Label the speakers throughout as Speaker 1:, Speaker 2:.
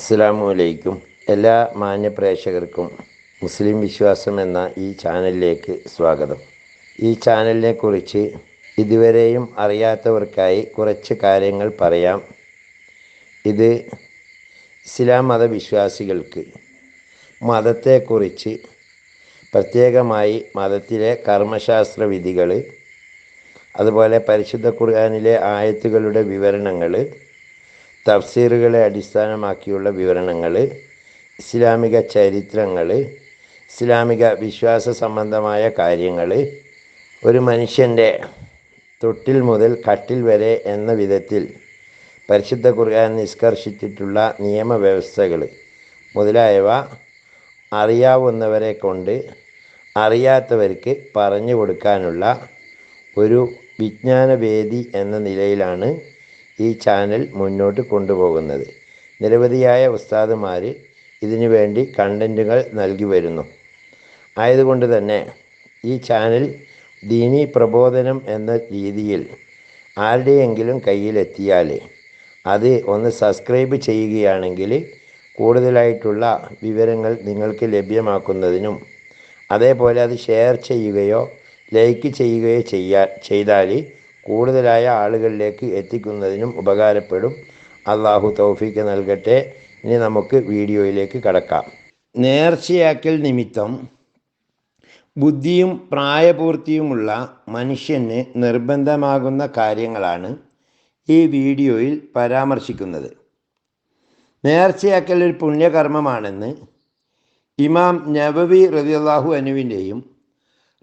Speaker 1: അസ്സലാമു അലൈക്കും. എല്ലാ മാന്യ പ്രേക്ഷകർക്കും മുസ്ലിം വിശ്വാസം എന്ന ഈ ചാനലിലേക്ക് സ്വാഗതം. ഈ ചാനലിനെ കുറിച്ച് ഇതുവരെയും അറിയാത്തവർക്കായി കുറച്ച് കാര്യങ്ങൾ പറയാം. ഇത് ഇസ്ലാം മതവിശ്വാസികൾക്ക് മതത്തെക്കുറിച്ച് പ്രത്യേകമായി മതത്തിലെ കർമ്മശാസ്ത്ര വിധികൾ, അതുപോലെ പരിശുദ്ധ ഖുർആനിലെ ആയത്തുകളുടെ വിവരണങ്ങൾ, തഫ്സീറുകളെ അടിസ്ഥാനമാക്കിയുള്ള വിവരണങ്ങൾ, ഇസ്ലാമിക ചരിത്രങ്ങൾ, ഇസ്ലാമിക വിശ്വാസ സംബന്ധമായ കാര്യങ്ങൾ, ഒരു മനുഷ്യൻ്റെ തൊട്ടിൽ മുതൽ കട്ടിൽ വരെ എന്ന വിധത്തിൽ പരിശുദ്ധ ഖുർആൻ നിഷ്കർഷിച്ചിട്ടുള്ള നിയമവ്യവസ്ഥകൾ മുതലായവ അറിയാവുന്നവരെ കൊണ്ട് അറിയാത്തവർക്ക് പറഞ്ഞു കൊടുക്കാനുള്ള ഒരു വിജ്ഞാനവേദി എന്ന നിലയിലാണ് ഈ ചാനൽ മുന്നോട്ട് കൊണ്ടുപോകുന്നത്. നിരവധിയായ ഉസ്താദുമാർ ഇതിനു വേണ്ടി കണ്ടൻറ്റുകൾ നൽകി വരുന്നു. ആയതുകൊണ്ട് തന്നെ ഈ ചാനൽ ദീനീ പ്രബോധനം എന്ന രീതിയിൽ ആരുടെയെങ്കിലും കയ്യിലെത്തിയാൽ അത് ഒന്ന് സബ്സ്ക്രൈബ് ചെയ്യുകയാണെങ്കിൽ കൂടുതലായിട്ടുള്ള വിവരങ്ങൾ നിങ്ങൾക്ക് ലഭ്യമാക്കുന്നതിനും, അതേപോലെ അത് ഷെയർ ചെയ്യുകയോ ലൈക്ക് ചെയ്യുകയോ ചെയ്താൽ കൂടുതലായ ആളുകളിലേക്ക് എത്തിക്കുന്നതിനും ഉപകാരപ്പെടും. അള്ളാഹു തൗഫീക്ക് നൽകട്ടെ. ഇനി നമുക്ക് വീഡിയോയിലേക്ക് കടക്കാം. നേർച്ചയാക്കൽ നിമിത്തം ബുദ്ധിയും പ്രായപൂർത്തിയുമുള്ള മനുഷ്യന് നിർബന്ധമാകുന്ന കാര്യങ്ങളാണ് ഈ വീഡിയോയിൽ പരാമർശിക്കുന്നത്. നേർച്ചയാക്കൽ ഒരു പുണ്യകർമ്മമാണെന്ന് ഇമാം നവവി റളിയല്ലാഹു അൻഹുവിൻ്റെയും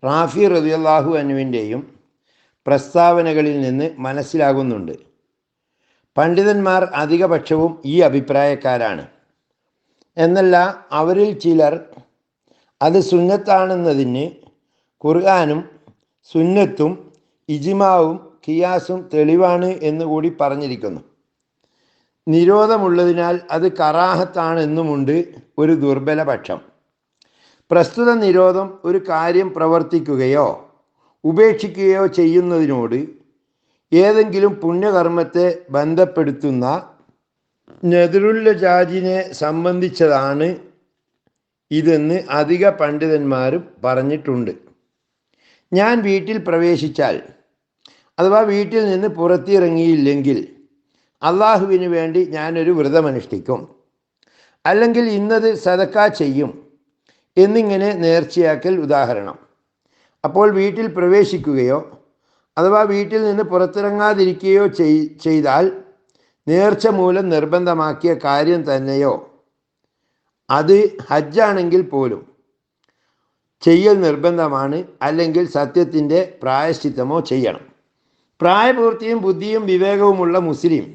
Speaker 1: റാഫി റളിയല്ലാഹു അൻഹുവിൻ്റെയും പ്രസ്താവനകളിൽ നിന്ന് മനസ്സിലാകുന്നുണ്ട്. പണ്ഡിതന്മാർ അധികപക്ഷവും ഈ അഭിപ്രായക്കാരാണ്. എന്നല്ല, അവരിൽ ചിലർ അത് സുന്നത്താണെന്നതിന് ഖുർആനും സുന്നത്തും ഇജ്മാവും ഖിയാസും തെളിവാണ് എന്നുകൂടി പറഞ്ഞിരിക്കുന്നു. നിരോധമുള്ളതിനാൽ അത് കറാഹത്താണെന്നുമുണ്ട് ഒരു ദുർബല പക്ഷം. പ്രസ്തുത നിരോധം ഒരു കാര്യം പ്രവർത്തിക്കുകയോ ഉപേക്ഷിക്കുകയോ ചെയ്യുന്നതിനോട് ഏതെങ്കിലും പുണ്യകർമ്മത്തെ ബന്ധപ്പെടുത്തുന്ന നദറുല്ലജാജിനെ സംബന്ധിച്ചതാണ് ഇതെന്ന് അധിക പണ്ഡിതന്മാരും പറഞ്ഞിട്ടുണ്ട്. ഞാൻ വീട്ടിൽ പ്രവേശിച്ചാൽ അഥവാ വീട്ടിൽ നിന്ന് പുറത്തിറങ്ങിയില്ലെങ്കിൽ അള്ളാഹുവിന് വേണ്ടി ഞാനൊരു വ്രതമനുഷ്ഠിക്കും, അല്ലെങ്കിൽ ഇന്നത് സദക്ക ചെയ്യും എന്നിങ്ങനെ നേർച്ചയാക്കൽ ഉദാഹരണം. അപ്പോൾ വീട്ടിൽ പ്രവേശിക്കുകയോ അഥവാ വീട്ടിൽ നിന്ന് പുറത്തിറങ്ങാതിരിക്കുകയോ ചെയ്താൽ നേർച്ച മൂലം നിർബന്ധമാക്കിയ കാര്യം തന്നെയോ, അത് ഹജ്ജാണെങ്കിൽ പോലും ചെയ്യൽ നിർബന്ധമാണ്, അല്ലെങ്കിൽ സത്യത്തിൻ്റെ പ്രായശ്ചിത്തമോ ചെയ്യണം. പ്രായപൂർത്തിയും ബുദ്ധിയും വിവേകവുമുള്ള മുസ്ലിം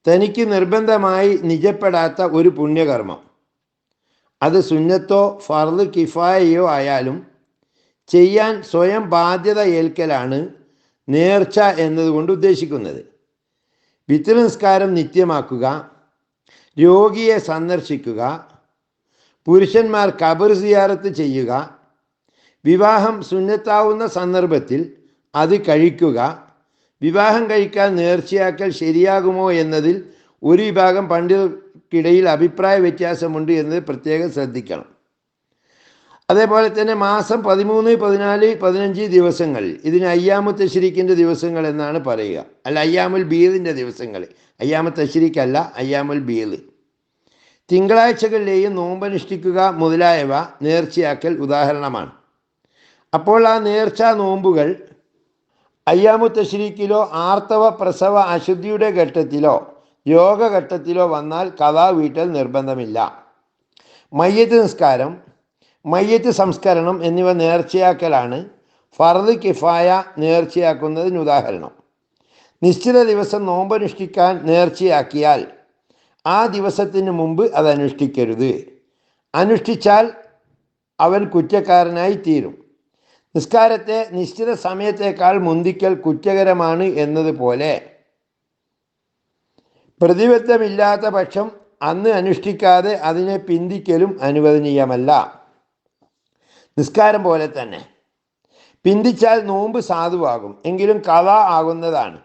Speaker 1: തനിക്ക് നിർബന്ധമായി നിജപ്പെടാത്ത ഒരു പുണ്യകർമ്മം, അത് സുന്നത്തോ ഫർദ് കിഫായയോ ആയാലും ചെയ്യാൻ സ്വയം ബാധ്യത ഏൽക്കലാണ് നേർച്ച എന്നതുകൊണ്ട് ഉദ്ദേശിക്കുന്നത്. വിത്ർ നിസ്കാരം നിത്യമാക്കുക, രോഗിയെ സന്ദർശിക്കുക, പുരുഷന്മാർ ഖബർ സിയാറത്ത് ചെയ്യുക, വിവാഹം സുന്നത്താവുന്ന സന്ദർഭത്തിൽ അത് കഴിക്കുക, വിവാഹം കഴിക്കാൻ നേർച്ചയാക്കൽ ശരിയാകുമോ എന്നതിൽ ഒരു വിഭാഗം പണ്ഡിതർക്കിടയിൽ അഭിപ്രായ വ്യത്യാസമുണ്ട് എന്നത് പ്രത്യേകം ശ്രദ്ധിക്കണം. അതേപോലെ തന്നെ മാസം 13, 14, 15 ദിവസങ്ങൾ, ഇതിന് അയ്യാമു തശ്രീക്കിൻ്റെ ദിവസങ്ങൾ എന്നാണ് പറയുക. അല്ല, അയ്യാമുൽ ബീദിൻ്റെ ദിവസങ്ങൾ. അയ്യാമു തശ്രീക്കല്ല, അയ്യാമുൽ ബീദ്. തിങ്കളാഴ്ചകളിലെയും നോമ്പനുഷ്ഠിക്കുക മുതലായവ നേർച്ചയാക്കൽ ഉദാഹരണമാണ്. അപ്പോൾ ആ നേർച്ചാ നോമ്പുകൾ അയ്യാമു തശ്രീക്കിലോ ആർത്തവ പ്രസവ അശുദ്ധിയുടെ ഘട്ടത്തിലോ രോഗഘട്ടത്തിലോ വന്നാൽ ഖളാ വീട്ടൽ നിർബന്ധമില്ല. മയ്യത്ത് നിസ്കാരം, മയ്യത്ത് സംസ്കരണം എന്നിവ നേർച്ചയാക്കലാണ് ഫർദ് കിഫായ നേർച്ചയാക്കുന്നതിന് ഉദാഹരണം. നിശ്ചിത ദിവസം നോമ്പനുഷ്ഠിക്കാൻ നേർച്ചയാക്കിയാൽ ആ ദിവസത്തിന് മുമ്പ് അത് അനുഷ്ഠിക്കരുത്. അനുഷ്ഠിച്ചാൽ അവൻ കുറ്റക്കാരനായി തീരും. നിസ്കാരത്തെ നിശ്ചിത സമയത്തേക്കാൾ മുന്തിക്കൽ കുറ്റകരമാണ് എന്നതുപോലെ പ്രതിബദ്ധമില്ലാത്ത പക്ഷം അന്ന് അനുഷ്ഠിക്കാതെ അതിനെ പിന്തിക്കലും അനുവദനീയമല്ല. നിസ്കാരം പോലെ തന്നെ പിന്തിച്ചാൽ നോമ്പ് സാധുവാകും, എങ്കിലും ഖളാ ആകുന്നതാണ്.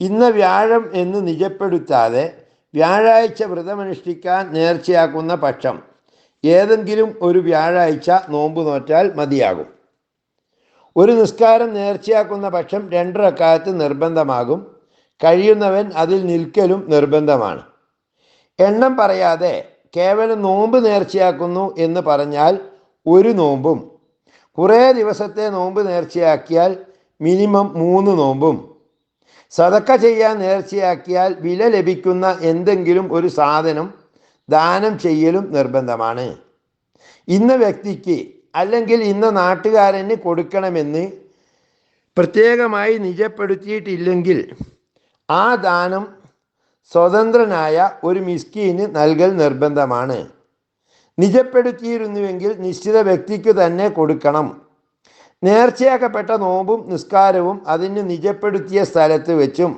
Speaker 1: ഇന്ന് വ്യാഴം എന്ന് നിജപ്പെടുത്താതെ വ്യാഴാഴ്ച വ്രതമനുഷ്ഠിക്കാൻ നേർച്ചയാക്കുന്ന പക്ഷം ഏതെങ്കിലും ഒരു വ്യാഴാഴ്ച നോമ്പ് നോറ്റാൽ മതിയാകും. ഒരു നിസ്കാരം നേർച്ചയാക്കുന്ന പക്ഷം 2 റക്അത്ത് നിർബന്ധമാകും. കഴിയുന്നവൻ അതിൽ നിൽക്കലും നിർബന്ധമാണ്. എണ്ണം പറയാതെ കേവലം നോമ്പ് നേർച്ചയാക്കുന്നു എന്ന് പറഞ്ഞാൽ ഒരു നോമ്പും, കുറേ ദിവസത്തെ നോമ്പ് നേർച്ചയാക്കിയാൽ മിനിമം 3 നോമ്പും, സദക്ക ചെയ്യാൻ നേർച്ചയാക്കിയാൽ വില ലഭിക്കുന്ന എന്തെങ്കിലും ഒരു സാധനം ദാനം ചെയ്യലും നിർബന്ധമാണ്. ഇന്ന വ്യക്തിക്ക് അല്ലെങ്കിൽ ഇന്ന നാട്ടുകാരന് കൊടുക്കണമെന്ന് പ്രത്യേകമായി നിജപ്പെടുത്തിയിട്ടില്ലെങ്കിൽ ആ ദാനം സ്വതന്ത്രനായ ഒരു മിസ്കീന് നൽകൽ നിർബന്ധമാണ്. നിജപ്പെടുത്തിയിരുന്നുവെങ്കിൽ നിശ്ചിത വ്യക്തിക്ക് തന്നെ കൊടുക്കണം. നേർച്ചയാക്കപ്പെട്ട നോമ്പും നിസ്കാരവും അതിന് നിജപ്പെടുത്തിയ സ്ഥലത്ത് വെച്ചും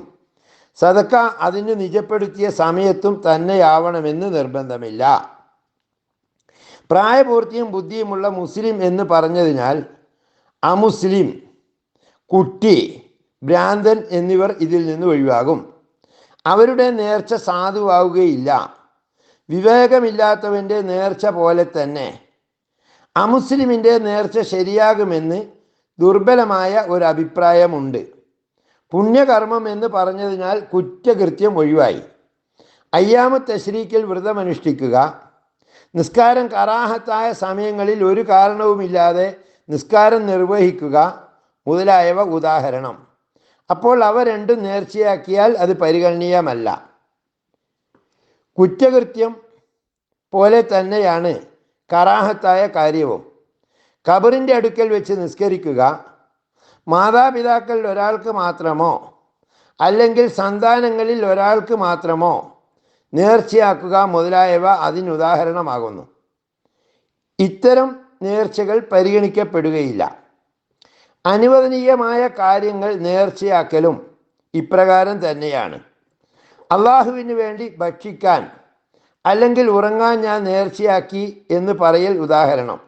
Speaker 1: സദക്ക അതിന് നിജപ്പെടുത്തിയ സമയത്തും തന്നെയാവണമെന്ന് നിർബന്ധമില്ല. പ്രായപൂർത്തിയും ബുദ്ധിയുമുള്ള മുസ്ലിം എന്ന് പറഞ്ഞതിനാൽ അമുസ്ലിം, കുട്ടി, ഭ്രാന്തൻ എന്നിവർ ഇതിൽ നിന്ന് ഒഴിവാകും. അവരുടെ നേർച്ച സാധുവാകുകയില്ല. വിവേകമില്ലാത്തവൻ്റെ നേർച്ച പോലെ തന്നെ അമുസ്ലിമിൻ്റെ നേർച്ച ശരിയാകുമെന്ന് ദുർബലമായ ഒരു അഭിപ്രായമുണ്ട്. പുണ്യകർമ്മം എന്ന് പറഞ്ഞതിനാൽ കുറ്റകൃത്യം ഒഴിവായി. അയ്യാമു തശ്രീക്കിൽ വ്രതമനുഷ്ഠിക്കുക, നിസ്കാരം കറാഹത്തായ സമയങ്ങളിൽ ഒരു കാരണവുമില്ലാതെ നിസ്കാരം നിർവഹിക്കുക മുതലായവ ഉദാഹരണം. അപ്പോൾ അവ രണ്ടും നേർച്ചയാക്കിയാൽ അത് പരിഗണനീയമല്ല. കുറ്റകൃത്യം പോലെ തന്നെയാണ് കറാഹത്തായ കാര്യവും. ഖബറിൻ്റെ അടുക്കൽ വെച്ച് നിസ്കരിക്കുക, മാതാപിതാക്കളിൽ ഒരാൾക്ക് മാത്രമോ അല്ലെങ്കിൽ സന്താനങ്ങളിൽ ഒരാൾക്ക് മാത്രമോ നേർച്ചയാക്കുക മുതലായവ അതിനുദാഹരണമാകുന്നു. ഇത്തരം നേർച്ചകൾ പരിഗണിക്കപ്പെടുകയില്ല. അനുവദനീയമായ കാര്യങ്ങൾ നേർച്ചയാക്കലും ഇപ്രകാരം തന്നെയാണ്. അള്ളാഹുവിന് വേണ്ടി ഭക്ഷിക്കാൻ അല്ലെങ്കിൽ ഉറങ്ങാൻ ഞാൻ നേർച്ചയാക്കി എന്ന് പറയൽ ഉദാഹരണം.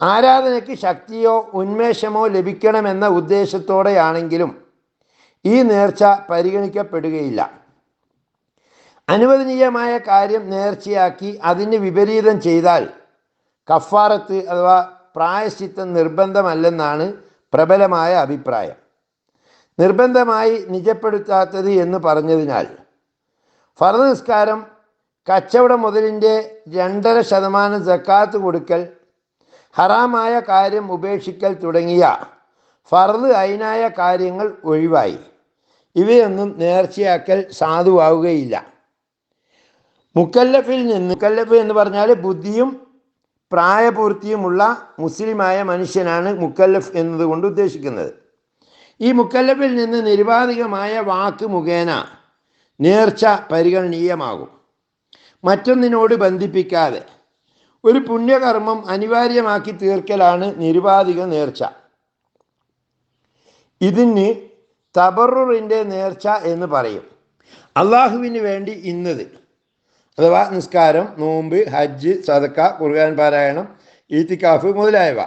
Speaker 1: ആരാധനയ്ക്ക് ശക്തിയോ ഉന്മേഷമോ ലഭിക്കണമെന്ന ഉദ്ദേശത്തോടെയാണെങ്കിലും ഈ നേർച്ച പരിഗണിക്കപ്പെടുകയില്ല. അനുവദനീയമായ കാര്യം നേർച്ചയാക്കി അതിന് വിപരീതം ചെയ്താൽ കഫാറത്ത് അഥവാ പ്രായശ്ചിത്തം നിർബന്ധമല്ലെന്നാണ് പ്രബലമായ അഭിപ്രായം. നിർബന്ധമായി നിജപ്പെടുത്താത്തത് എന്ന് പറഞ്ഞതിനാൽ ഫർദ് നിസ്കാരം, കച്ചവട മുതലിൻ്റെ 2.5% സക്കാത്ത് കൊടുക്കൽ, ഹറാമായ കാര്യം ഉപേക്ഷിക്കൽ തുടങ്ങിയ ഫർദ് ഐനായ കാര്യങ്ങൾ ഒഴിവായി. ഇവയൊന്നും നേർച്ചയാക്കൽ സാധുവാവുകയില്ല. മുക്കല്ലഫ് എന്ന് പറഞ്ഞാൽ ബുദ്ധിയും പ്രായപൂർത്തിയുമുള്ള മുസ്ലിമായ മനുഷ്യനാണ് മുക്കല്ലഫ് എന്നതുകൊണ്ട് ഉദ്ദേശിക്കുന്നത്. ഈ മുക്കല്ലഫിൽ നിന്ന് നിരുപാധികമായ വാക്ക് മുഖേന നേർച്ച പരിഗണനീയമാകും. മറ്റൊന്നിനോട് ബന്ധിപ്പിക്കാതെ ഒരു പുണ്യകർമ്മം അനിവാര്യമാക്കി തീർക്കലാണ് നിരുപാധിക നേർച്ച. ഇതിന് തബറുറിൻ്റെ നേർച്ച എന്ന് പറയും. അള്ളാഹുവിന് വേണ്ടി ഇന്നത് അഥവാ നിസ്കാരം, നോമ്പ്, ഹജ്ജ്, സദക്ക, ഖുർആൻ പാരായണം, ഈത്തിക്കാഫ് മുതലായവ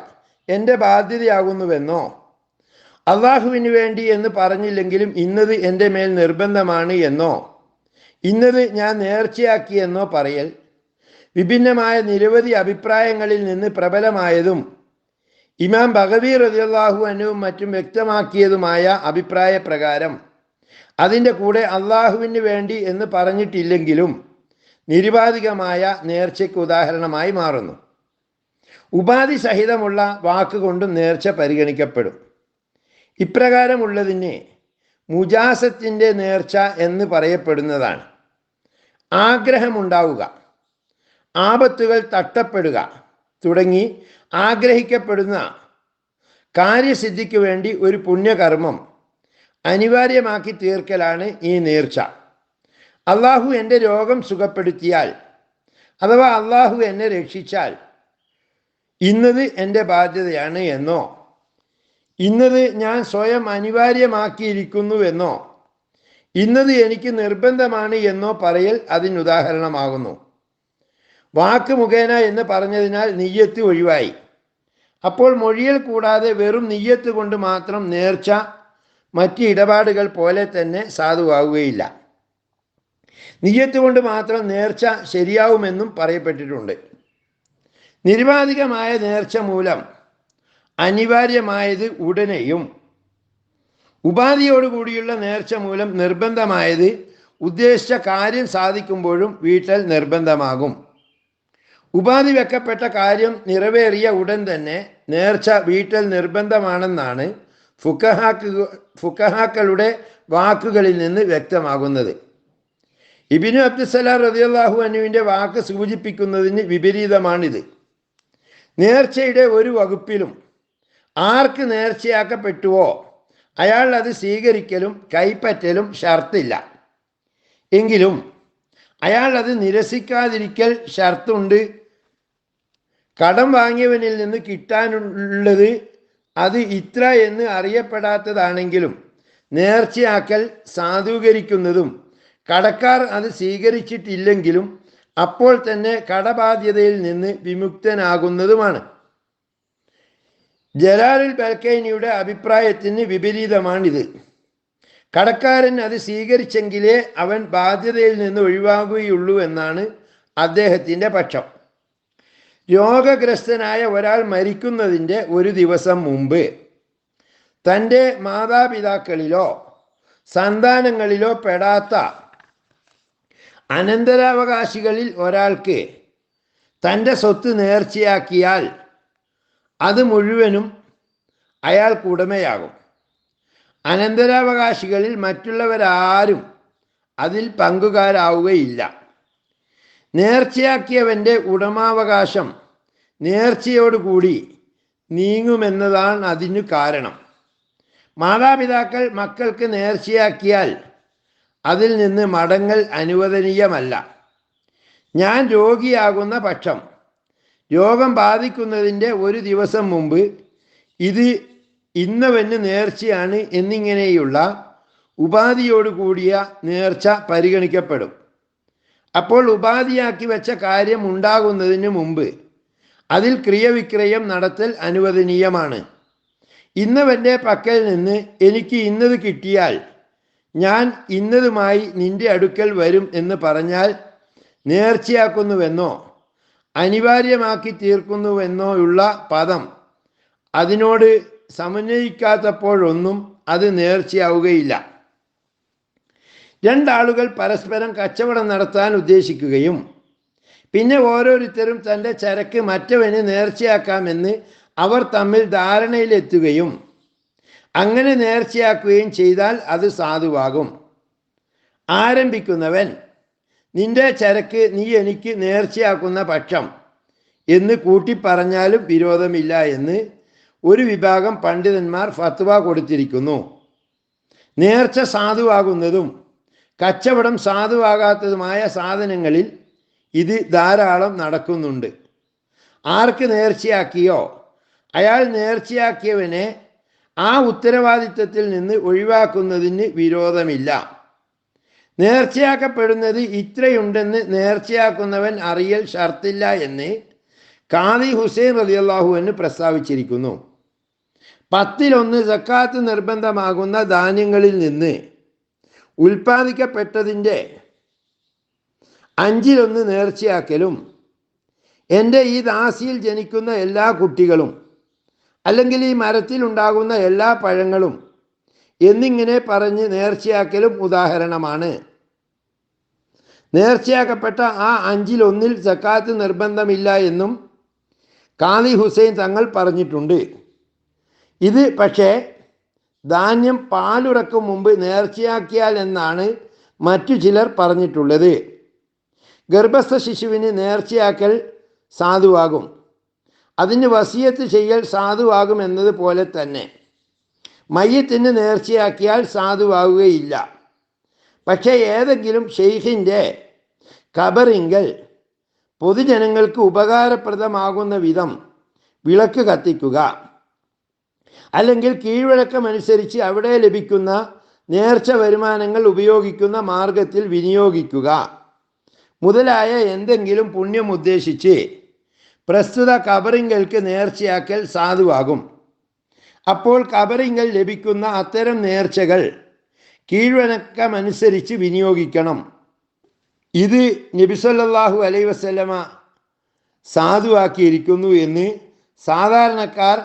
Speaker 1: എൻ്റെ ബാധ്യതയാകുന്നുവെന്നോ, അള്ളാഹുവിന് വേണ്ടി എന്ന് പറഞ്ഞില്ലെങ്കിലും ഇന്നത് എൻ്റെ മേൽ നിർബന്ധമാണ് എന്നോ, ഇന്നത് ഞാൻ നേർച്ചയാക്കിയെന്നോ പറയൽ വിഭിന്നമായ നിരവധി അഭിപ്രായങ്ങളിൽ നിന്ന് പ്രബലമായതും ഇമാം ബഗവി റളിയല്ലാഹു അൻഹുവും മറ്റും വ്യക്തമാക്കിയതുമായ അഭിപ്രായ പ്രകാരം അതിൻ്റെ കൂടെ അള്ളാഹുവിന് വേണ്ടി എന്ന് പറഞ്ഞിട്ടില്ലെങ്കിലും നിരുപാധികമായ നേർച്ചയ്ക്ക് ഉദാഹരണമായി മാറുന്നു. ഉപാധി സഹിതമുള്ള വാക്കുകൊണ്ടും നേർച്ച പരിഗണിക്കപ്പെടും. ഇപ്രകാരമുള്ളതിന് മുജാസത്തിൻ്റെ നേർച്ച എന്ന് പറയപ്പെടുന്നതാണ്. ആഗ്രഹമുണ്ടാവുക, ആപത്തുകൾ തട്ടപ്പെടുക തുടങ്ങി ആഗ്രഹിക്കപ്പെടുന്ന കാര്യസിദ്ധിക്ക് വേണ്ടി ഒരു പുണ്യകർമ്മം അനിവാര്യമാക്കി തീർക്കലാണ് ഈ നേർച്ച. അള്ളാഹു എൻ്റെ രോഗം സുഖപ്പെടുത്തിയാൽ അഥവാ അള്ളാഹു എന്നെ രക്ഷിച്ചാൽ ഇന്നത് എൻ്റെ ബാധ്യതയാണ് എന്നോ, ഇന്നത് ഞാൻ സ്വയം അനിവാര്യമാക്കിയിരിക്കുന്നുവെന്നോ, ഇന്നത് എനിക്ക് നിർബന്ധമാണ് എന്നോ പറയൽ അതിനുദാഹരണമാകുന്നു. വാക്ക് മുഖേന എന്ന് പറഞ്ഞതിനാൽ നിയ്യത്ത് ഒഴിവായി. അപ്പോൾ മൊഴിയൽ കൂടാതെ വെറും നിയ്യത്ത് കൊണ്ട് മാത്രം നേർച്ച മറ്റ് ഇടപാടുകൾ പോലെ തന്നെ സാധുവാകുകയില്ല. നിയ്യത്ത് കൊണ്ട് മാത്രം നേർച്ച ശരിയാവുമെന്നും പറയപ്പെട്ടിട്ടുണ്ട്. നിരുപാധികമായ നേർച്ച മൂലം അനിവാര്യമായത് ഉടനെയും ഉപാധിയോടുകൂടിയുള്ള നേർച്ച മൂലം നിർബന്ധമായത് ഉദ്ദേശിച്ച കാര്യം സാധിക്കുമ്പോഴും വീട്ടൽ നിർബന്ധമാകും. ഉപാധി വെക്കപ്പെട്ട കാര്യം നിറവേറിയ ഉടൻ തന്നെ നേർച്ച വീട്ടൽ നിർബന്ധമാണെന്നാണ് ഫുഖഹാക്കളുടെ വാക്കുകളിൽ നിന്ന് വ്യക്തമാകുന്നത്. ഇബ്നു അബ്ദുസ്സലാം റളിയല്ലാഹു അൻഹുവിൻ്റെ വാക്ക് സൂചിപ്പിക്കുന്നതിന് വിപരീതമാണിത്. നേർച്ചയുടെ ഒരു വകുപ്പിലും ആർക്ക് നേർച്ചയാക്കപ്പെട്ടുവോ അയാൾ അത് സ്വീകരിക്കലും കൈപ്പറ്റലും ഷർത്തില്ല. എങ്കിലും അയാൾ അത് നിരസിക്കാതിരിക്കൽ ഷർത്തുണ്ട്. കടം വാങ്ങിയവനിൽ നിന്ന് കിട്ടാനുള്ളത് അത് ഇത്ര എന്ന് അറിയപ്പെടാത്തതാണെങ്കിലും നേർച്ചയാക്കൽ സാധൂകരിക്കുന്നതും കടക്കാർ അത് സ്വീകരിച്ചിട്ടില്ലെങ്കിലും അപ്പോൾ തന്നെ കടബാധ്യതയിൽ നിന്ന് വിമുക്തനാകുന്നതുമാണ്. ജലാലുൽ ബൽഖൈനിയുടെ അഭിപ്രായത്തിന് വിപരീതമാണിത്. കടക്കാരൻ അത് സ്വീകരിച്ചെങ്കിലേ അവൻ ബാധ്യതയിൽ നിന്ന് ഒഴിവാകുകയുള്ളൂ എന്നാണ് അദ്ദേഹത്തിൻ്റെ പക്ഷം. രോഗഗ്രസ്തനായ ഒരാൾ മരിക്കുന്നതിൻ്റെ ഒരു ദിവസം മുമ്പ് തൻ്റെ മാതാപിതാക്കളിലോ സന്താനങ്ങളിലോ പെടാത്ത അനന്തരാവകാശികളിൽ ഒരാൾക്ക് തൻ്റെ സ്വത്ത് നേർച്ചയാക്കിയാൽ അത് മുഴുവനും അയാൾക്ക് ഉടമയാകും. അനന്തരാവകാശികളിൽ മറ്റുള്ളവരാരും അതിൽ പങ്കുകാരാവുകയില്ല. നേർച്ചയാക്കിയവൻ്റെ ഉടമാവകാശം നേർച്ചയോടുകൂടി നീങ്ങുമെന്നതാണ് അതിനു കാരണം. മാതാപിതാക്കൾ മക്കൾക്ക് നേർച്ചയാക്കിയാൽ അതിൽ നിന്ന് മടങ്ങൽ അനുവദനീയമല്ല. ഞാൻ രോഗിയാകുന്ന പക്ഷം രോഗം ബാധിക്കുന്നതിൻ്റെ ഒരു ദിവസം മുമ്പ് ഇത് ഇന്നവന് നേർച്ചയാണ് എന്നിങ്ങനെയുള്ള ഉപാധിയോടുകൂടിയ നേർച്ച പരിഗണിക്കപ്പെടും. അപ്പോൾ ഉപാധിയാക്കി വെച്ച കാര്യം ഉണ്ടാകുന്നതിന് മുമ്പ് അതിൽ ക്രിയവിക്രയം നടത്തൽ അനുവദനീയമാണ്. ഇന്നവൻ്റെ പക്കൽ നിന്ന് എനിക്ക് ഇന്നത് കിട്ടിയാൽ ഞാൻ ഇന്നതുമായി നിന്റെ അടുക്കൽ വരും എന്ന് പറഞ്ഞാൽ നേർച്ചയാക്കുന്നുവെന്നോ അനിവാര്യമാക്കി തീർക്കുന്നുവെന്നോയുള്ള പദം അതിനോട് സമന്വയിക്കാത്തപ്പോഴൊന്നും അത് നേർച്ചയാവുകയില്ല. രണ്ടാളുകൾ പരസ്പരം കച്ചവടം നടത്താൻ ഉദ്ദേശിക്കുകയും പിന്നെ ഓരോരുത്തരും തൻ്റെ ചരക്ക് മറ്റവന് നേർച്ചയാക്കാമെന്ന് അവർ തമ്മിൽ ധാരണയിലെത്തുകയും അങ്ങനെ നേർച്ചയാക്കുകയും ചെയ്താൽ അത് സാധുവാകും. ആരംഭിക്കുന്നവൻ നിന്റെ ചരക്ക് നീ എനിക്ക് നേർച്ചയാക്കുന്ന പക്ഷം എന്ന് കൂട്ടിപ്പറഞ്ഞാലും വിരോധമില്ല എന്ന് ഒരു വിഭാഗം പണ്ഡിതന്മാർ ഫത്വ കൊടുത്തിരിക്കുന്നു. നേർച്ച സാധുവാകുന്നതും കച്ചവടം സാധുവാകാത്തതുമായ സാധനങ്ങളിൽ ഇത് ധാരാളം നടക്കുന്നുണ്ട്. ആർക്ക് നേർച്ചയാക്കിയോ അയാൾ നേർച്ചയാക്കിയവനെ ആ ഉത്തരവാദിത്വത്തിൽ നിന്ന് ഒഴിവാക്കുന്നതിന് വിരോധമില്ല. നേർച്ചയാക്കപ്പെടുന്നത് ഇത്രയുണ്ടെന്ന് നേർച്ചയാക്കുന്നവൻ അറിയൽ ഷർത്തില്ല എന്ന് ഖാദി ഹുസൈൻ റളിയല്ലാഹു അൻഹു പ്രസ്താവിച്ചിരിക്കുന്നു. 10 സക്കാത്ത് നിർബന്ധമാകുന്ന ധാന്യങ്ങളിൽ നിന്ന് ഉൽപ്പാദിക്കപ്പെട്ടതിൻ്റെ 5 നേർച്ചയാക്കലും എൻ്റെ ഈ ദാസിയിൽ ജനിക്കുന്ന എല്ലാ കുട്ടികളും അല്ലെങ്കിൽ ഈ മരത്തിലുണ്ടാകുന്ന എല്ലാ പഴങ്ങളും എന്നിങ്ങനെ പറഞ്ഞ് നേർച്ചയാക്കലും ഉദാഹരണമാണ്. നേർച്ചയാക്കപ്പെട്ട ആ 5 സക്കാത്ത് നിർബന്ധമില്ല എന്നും ഖാദി ഹുസൈൻ തങ്ങൾ പറഞ്ഞിട്ടുണ്ട്. ഇത് പക്ഷേ ധാന്യം പാലുറക്കും മുമ്പ് നേർച്ചയാക്കിയാൽ എന്നാണ് മറ്റു ചിലർ പറഞ്ഞിട്ടുള്ളത്. ഗർഭസ്ഥ ശിശുവിന് നേർച്ചയാക്കൽ സാധുവാകും. അതിന് വസിയത്ത് ചെയ്യൽ സാധുവാകും എന്നതുപോലെ തന്നെ മയ്യത്തിന് നേർച്ചയാക്കിയാൽ സാധുവാകുകയില്ല. പക്ഷേ ഏതെങ്കിലും ഷെയ്ഖിൻ്റെ ഖബറിങ്കൽ പൊതുജനങ്ങൾക്ക് ഉപകാരപ്രദമാകുന്ന വിധം വിളക്ക് കത്തിക്കുക, അല്ലെങ്കിൽ കീഴ്വഴക്കമനുസരിച്ച് അവിടെ ലഭിക്കുന്ന നേർച്ച വരുമാനങ്ങൾ ഉപയോഗിക്കുന്ന മാർഗത്തിൽ വിനിയോഗിക്കുക മുതലായ എന്തെങ്കിലും പുണ്യം ഉദ്ദേശിച്ച് പ്രസ്തുത ഖബറിങ്കൽക്ക് നേർച്ചയാക്കൽ സാധുവാകും. അപ്പോൾ ഖബറിങ്കൽ ലഭിക്കുന്ന അത്തരം നേർച്ചകൾ കീഴ്വഴക്കമനുസരിച്ച് വിനിയോഗിക്കണം. ഇത് നബി സല്ലല്ലാഹു അലൈഹി വസല്ലമ സാധുവാക്കിയിരിക്കുന്നു എന്ന് സാധാരണക്കാർ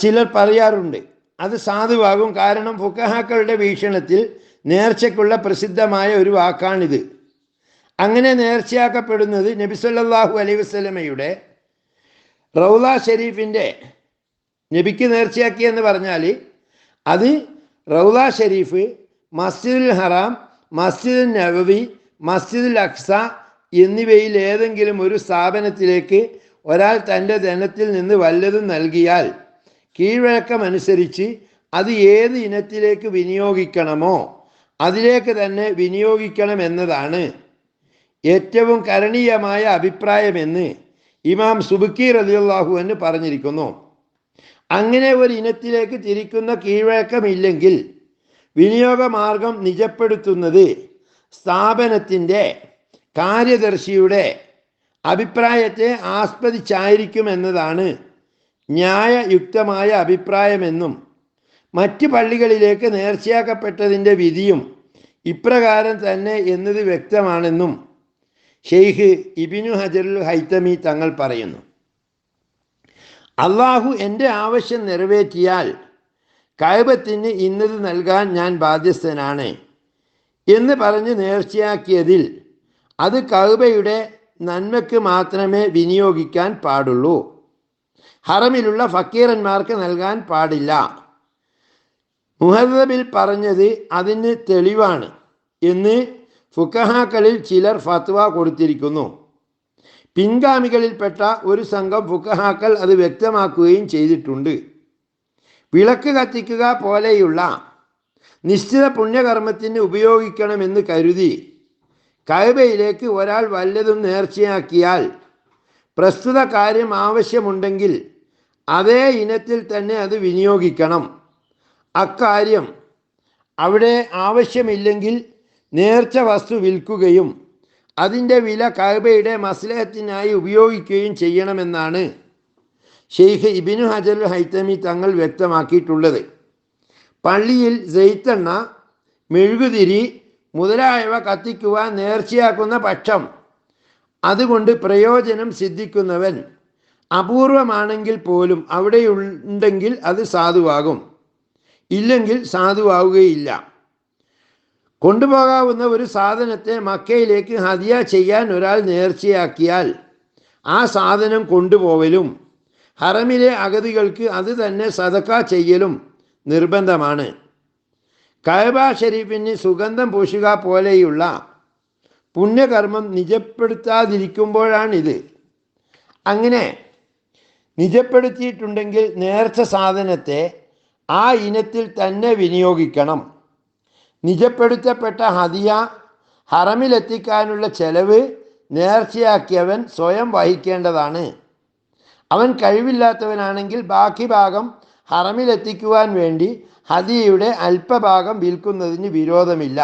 Speaker 1: ചിലർ പറയാറുണ്ട്. അത് സാധുവാകും. കാരണം ഫുഖഹാക്കളുടെ വീക്ഷണത്തിൽ നേർച്ചയ്ക്കുള്ള പ്രസിദ്ധമായ ഒരു വാക്കാണിത്. അങ്ങനെ നേർച്ചയാക്കപ്പെടുന്നത് നബി സല്ലല്ലാഹു അലൈഹി വസല്ലമയുടെ റൗള ഷരീഫിൻ്റെ, നബിക്ക് നേർച്ചയാക്കിയെന്ന് പറഞ്ഞാൽ അത് റൗള ഷരീഫ്, മസ്ജിദുൽ ഹറാം, മസ്ജിദുൽ നബവി, മസ്ജിദുൽ അഖ്സ എന്നിവയിൽ ഏതെങ്കിലും ഒരു സ്ഥാപനത്തിലേക്ക് ഒരാൾ തൻ്റെ ധനത്തിൽ നിന്ന് വല്ലതും നൽകിയാൽ കീഴ്വഴക്കമനുസരിച്ച് അത് ഏത് ഇനത്തിലേക്ക് വിനിയോഗിക്കണമോ അതിലേക്ക് തന്നെ വിനിയോഗിക്കണമെന്നതാണ് ഏറ്റവും കരണീയമായ അഭിപ്രായമെന്ന് ഇമാം സുബ്കി റളിയല്ലാഹു അൻഹു പറഞ്ഞിരിക്കുന്നു. അങ്ങനെ ഒരു ഇനത്തിലേക്ക് തിരിക്കുന്ന കീഴ്വഴക്കമില്ലെങ്കിൽ വിനിയോഗ മാർഗം നിജപ്പെടുത്തുന്നത് സ്ഥാപനത്തിൻ്റെ കാര്യദർശിയുടെ അഭിപ്രായത്തെ ആസ്പദിച്ചായിരിക്കുമെന്നതാണ് ന്യായയുക്തമായ അഭിപ്രായമെന്നും മറ്റ് പള്ളികളിലേക്ക് നേർച്ചയാക്കപ്പെട്ടതിൻ്റെ വിധിയും ഇപ്രകാരം തന്നെ എന്നത് വ്യക്തമാണെന്നും ഷെയ്ഖ് ഇബ്നു ഹജറുൽ ഹൈതമി തങ്ങൾ പറയുന്നു. അള്ളാഹു എൻ്റെ ആവശ്യം നിറവേറ്റിയാൽ കഅബത്തിന് ഇന്നത് നൽകാൻ ഞാൻ ബാധ്യസ്ഥനാണ് എന്ന് പറഞ്ഞ് നേർച്ചയാക്കിയതിൽ അത് കഅബയുടെ നന്മയ്ക്ക് മാത്രമേ വിനിയോഗിക്കാൻ പാടുള്ളൂ. ഹറമിലുള്ള ഫക്കീറന്മാർക്ക് നൽകാൻ പാടില്ല. മുഹദ്ദബിൽ പറഞ്ഞത് അതിന് തെളിവാണ് എന്ന് ഫുഖഹാക്കളിൽ ചിലർ ഫത്വ കൊടുത്തിരിക്കുന്നു. പിൻഗാമികളിൽപ്പെട്ട ഒരു സംഘം ഫുഖഹാക്കൾ അത് വ്യക്തമാക്കുകയും ചെയ്തിട്ടുണ്ട്. വിളക്ക് കത്തിക്കുക പോലെയുള്ള നിശ്ചിത പുണ്യകർമ്മത്തിന് ഉപയോഗിക്കണമെന്ന് കരുതി കഅബയിലേക്ക് ഒരാൾ വല്ലതും നേർച്ചയാക്കിയാൽ പ്രസ്തുത കാര്യം ആവശ്യമുണ്ടെങ്കിൽ അതേ ഇനത്തിൽ തന്നെ അത് വിനിയോഗിക്കണം. അക്കാര്യം അവിടെ ആവശ്യമില്ലെങ്കിൽ നേർച്ച വസ്തു വിൽക്കുകയും അതിൻ്റെ വില കഅബയുടെ മസ്ലഹത്തിനായി ഉപയോഗിക്കുകയും ചെയ്യണമെന്നാണ് ഷെയ്ഖ് ഇബ്നു ഹജറുൽ ഹൈതമി തങ്ങൾ വ്യക്തമാക്കിയിട്ടുള്ളത്. പള്ളിയിൽ സെയ്ത്തെണ്ണ, മെഴുകുതിരി മുതലായവ കത്തിക്കുവാൻ നേർച്ചയാക്കുന്ന പക്ഷം അതുകൊണ്ട് പ്രയോജനം സിദ്ധിക്കുന്നവൻ അപൂർവമാണെങ്കിൽ പോലും അവിടെയുണ്ടെങ്കിൽ അത് സാധുവാകും, ഇല്ലെങ്കിൽ സാധുവാവുകയില്ല. കൊണ്ടുപോകാവുന്ന ഒരു സാധനത്തെ മക്കയിലേക്ക് ഹദിയ ചെയ്യാൻ ഒരാൾ നേർച്ചയാക്കിയാൽ ആ സാധനം കൊണ്ടുപോവലും ഹറമിലെ അഗതികൾക്ക് അത് തന്നെ സദക്ക ചെയ്യലും നിർബന്ധമാണ്. കഅബ ഷരീഫിന് സുഗന്ധം പൂശുക പോലെയുള്ള പുണ്യകർമ്മം നിജപ്പെടുത്താതിരിക്കുമ്പോഴാണിത്. അങ്ങനെ നിജപ്പെടുത്തിയിട്ടുണ്ടെങ്കിൽ നേർച്ച സാധനത്തെ ആ ഇനത്തിൽ തന്നെ വിനിയോഗിക്കണം. നിജപ്പെടുത്തപ്പെട്ട ഹദിയ ഹറമിലെത്തിക്കാനുള്ള ചെലവ് നേർച്ചയാക്കിയവൻ സ്വയം വഹിക്കേണ്ടതാണ്. അവൻ കഴിവില്ലാത്തവനാണെങ്കിൽ ബാക്കി ഭാഗം ഹറമിലെത്തിക്കുവാൻ വേണ്ടി ഹദിയയുടെ അല്പഭാഗം വിൽക്കുന്നതിന് വിരോധമില്ല.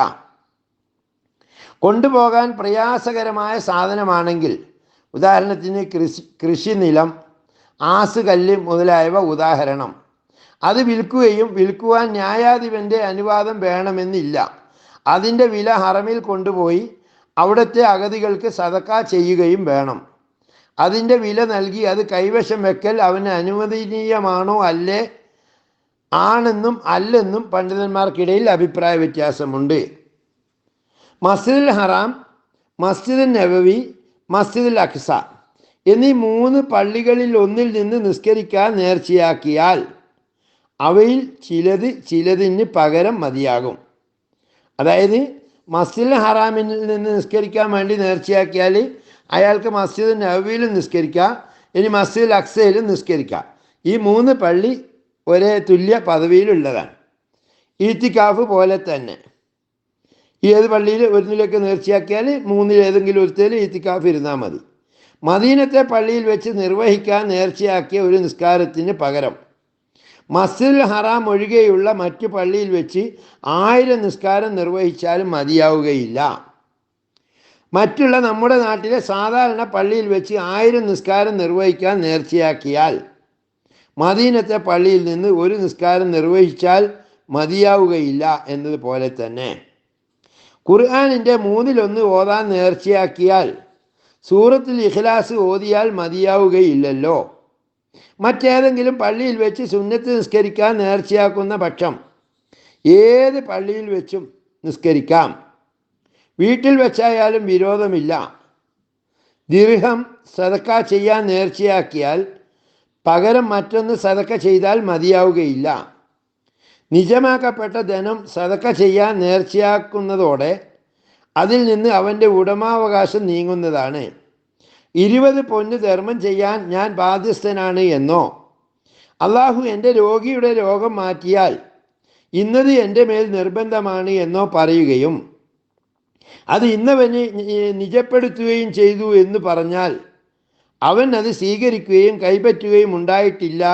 Speaker 1: കൊണ്ടുപോകാൻ പ്രയാസകരമായ സാധനമാണെങ്കിൽ, ഉദാഹരണത്തിന് കൃഷിനിലം, ആസുകല്ല് മുതലായവ ഉദാഹരണം, അത് വിൽക്കുകയും വിൽക്കുവാൻ ന്യായാധിപൻ്റെ അനുവാദം വേണമെന്നില്ല. അതിൻ്റെ വില ഹറമിൽ കൊണ്ടുപോയി അവിടുത്തെ അഗതികൾക്ക് സദക്ക ചെയ്യുകയും വേണം. അതിൻ്റെ വില നൽകി അത് കൈവശം വെക്കൽ അവന് അനുവദനീയമാണോ അല്ലേ ആണെന്നും അല്ലെന്നും പണ്ഡിതന്മാർക്കിടയിൽ അഭിപ്രായ വ്യത്യാസമുണ്ട്. മസ്ജിദുൽ ഹറാം, മസ്ജിദുൽ നബവി, മസ്ജിദുൽ അഖ്സ എന്നീ 3 പള്ളികളിൽ ഒന്നിൽ നിന്ന് നിസ്കരിക്കാൻ നേർച്ചയാക്കിയാൽ അവയിൽ ചിലതിന് പകരം മതിയാകും. അതായത് മസ്ജിദുൽ ഹറാമിൽ നിന്ന് നിസ്കരിക്കാൻ വേണ്ടി നേർച്ചയാക്കിയാൽ അയാൾക്ക് മസ്ജിദുൽ നബവിയിലും നിസ്കരിക്കാം, ഇനി മസ്ജിദുൽ അഖ്സയിലും നിസ്കരിക്കാം. ഈ 3 പള്ളി ഒരേ തുല്യ പദവിയിലുള്ളതാണ്. ഈത്തിക്കാഫ് പോലെ തന്നെ ഏത് പള്ളിയിൽ ഒന്നിലേക്ക് നേർച്ചയാക്കിയാൽ 3-ൽ ഏതെങ്കിലും ഒരുത്തേൽ ഈത്തിക്കാഫ് ഇരുന്നാൽ മതി. മദീനത്തെ പള്ളിയിൽ വെച്ച് നിർവഹിക്കാൻ നേർച്ചയാക്കിയ ഒരു നിസ്കാരത്തിന് പകരം മസ്ജിദുൽ ഹറാം ഒഴികെയുള്ള മറ്റു പള്ളിയിൽ വെച്ച് 1000 നിസ്കാരം നിർവഹിച്ചാലും മതിയാവുകയില്ല. മറ്റുള്ള നമ്മുടെ നാട്ടിലെ സാധാരണ പള്ളിയിൽ വെച്ച് 1000 നിസ്കാരം നിർവഹിക്കാൻ നേർച്ചയാക്കിയാൽ മദീനത്തെ പള്ളിയിൽ നിന്ന് ഒരു നിസ്കാരം നിർവഹിച്ചാൽ മതിയാവുകയില്ല എന്നതുപോലെ തന്നെ ഖുർആനിൻ്റെ 1/3 ഓതാൻ നേർച്ചയാക്കിയാൽ സൂറത്തുൽ ഇഖ്ലാസ് ഓതിയാൽ മതിയാവുകയില്ലല്ലോ. മറ്റേതെങ്കിലും പള്ളിയിൽ വെച്ച് സുന്നത്ത് നിസ്കരിക്കാൻ നേർച്ചയാക്കുന്ന പക്ഷം ഏത് പള്ളിയിൽ വെച്ചും നിസ്കരിക്കാം. വീട്ടിൽ വെച്ചായാലും വിരോധമില്ല. ദിർഹം സദക്ക ചെയ്യാൻ നേർച്ചയാക്കിയാൽ പകരം മറ്റൊന്ന് സദക്ക ചെയ്താൽ മതിയാവുകയില്ല. നിജമാക്കപ്പെട്ട ധനം സദക്ക ചെയ്യാൻ നേർച്ചയാക്കുന്നതോടെ അതിൽ നിന്ന് അവൻ്റെ ഉടമാവകാശം നീങ്ങുന്നതാണ്. 20 പൊന്ന് ധർമ്മം ചെയ്യാൻ ഞാൻ ബാധ്യസ്ഥനാണ് എന്നോ, അള്ളാഹു എൻ്റെ രോഗിയുടെ രോഗം മാറ്റിയാൽ ഇന്നത് എൻ്റെ മേൽ നിർബന്ധമാണ് എന്നോ പറയുകയും അത് ഇന്നവന് നിജപ്പെടുത്തുകയും ചെയ്തു എന്ന് പറഞ്ഞാൽ അവൻ അത് സ്വീകരിക്കുകയും കൈപ്പറ്റുകയും ഉണ്ടായിട്ടില്ല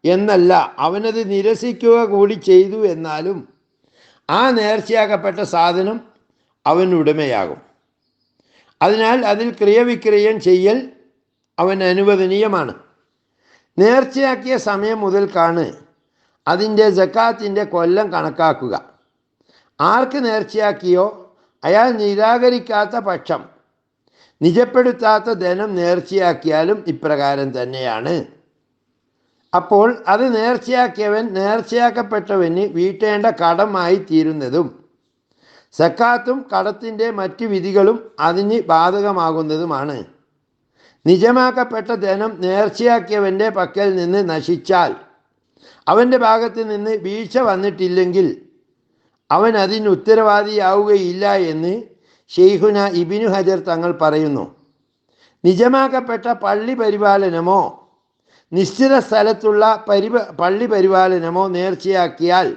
Speaker 1: എന്നല്ല, അവനത് നിരസിക്കുക കൂടി ചെയ്തു എന്നാലും ആ നേർച്ചയാക്കപ്പെട്ട സാധനം അവനുടമയാകും. അതിനാൽ അതിൽ ക്രിയവിക്രയം ചെയ്യൽ അവൻ അനുവദനീയമാണ്. നേർച്ചയാക്കിയ സമയം മുതൽക്കാണ് അതിൻ്റെ സക്കാത്തിൻ്റെ കൊല്ലം കണക്കാക്കുക. ആർക്ക് നേർച്ചയാക്കിയോ അയാൾ നിരാകരിക്കാത്ത പക്ഷം നിജപ്പെടുത്താത്ത ധനം നേർച്ചയാക്കിയാലും ഇപ്രകാരം തന്നെയാണ്. അപ്പോൾ അത് നേർച്ചയാക്കിയവൻ നേർച്ചയാക്കപ്പെട്ടവന് വീട്ടേണ്ട കടമായി തീരുന്നതും സക്കാത്തും കടത്തിൻ്റെ മറ്റ് വിധികളും അതിന് ബാധകമാകുന്നതുമാണ്. നിജമാക്കപ്പെട്ട ധനം നേർച്ചയാക്കിയവൻ്റെ പക്കൽ നിന്ന് നശിച്ചാൽ, അവൻ്റെ ഭാഗത്ത് നിന്ന് വീഴ്ച വന്നിട്ടില്ലെങ്കിൽ അവൻ അതിന് ഉത്തരവാദിയാവുകയില്ല എന്ന് ഷെയ്ഖുന ഇബ്നു ഹജർ തങ്ങൾ പറയുന്നു. നിജമാക്കപ്പെട്ട പള്ളി പരിപാലനമോ നിശ്ചിത സ്ഥലത്തുള്ള പള്ളി പരിപാലനമോ നേർച്ചയാക്കിയാൽ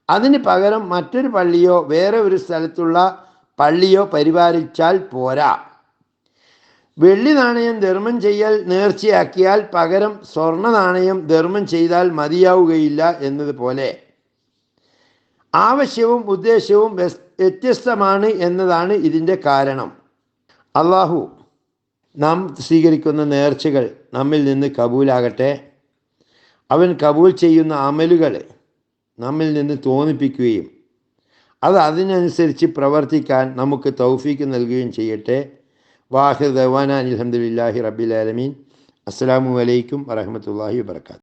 Speaker 1: അതിന് പകരം മറ്റൊരു പള്ളിയോ വേറെ ഒരു സ്ഥലത്തുള്ള പള്ളിയോ പരിപാലിച്ചാൽ പോരാ. വെള്ളി നാണയം ധർമ്മം ചെയ്യൽ നേർച്ചയാക്കിയാൽ പകരം സ്വർണ്ണ നാണയം ധർമ്മം ചെയ്താൽ മതിയാവുകയില്ല എന്നതുപോലെ ആവശ്യവും ഉദ്ദേശവും വ്യത്യസ്തമാണ് എന്നതാണ് ഇതിൻ്റെ കാരണം. അള്ളാഹു നാം സ്വീകരിക്കുന്ന നേർച്ചകൾ നമ്മിൽ നിന്ന് കബൂലാകട്ടെ. അവൻ കബൂൽ ചെയ്യുന്ന അമലുകൾ നമ്മിൽ നിന്ന് തോന്നിപ്പിക്കുകയും അത് അതിനനുസരിച്ച് പ്രവർത്തിക്കാൻ നമുക്ക് തൗഫീക്ക് നൽകുകയും ചെയ്യട്ടെ. വാഹിർ ദവാന അൽഹംദുലില്ലാഹി റബ്ബിൽ ആലമീൻ. അസ്സലാമു അലൈക്കും വറഹ്മത്തുള്ളാഹി വബറകാതുഹു.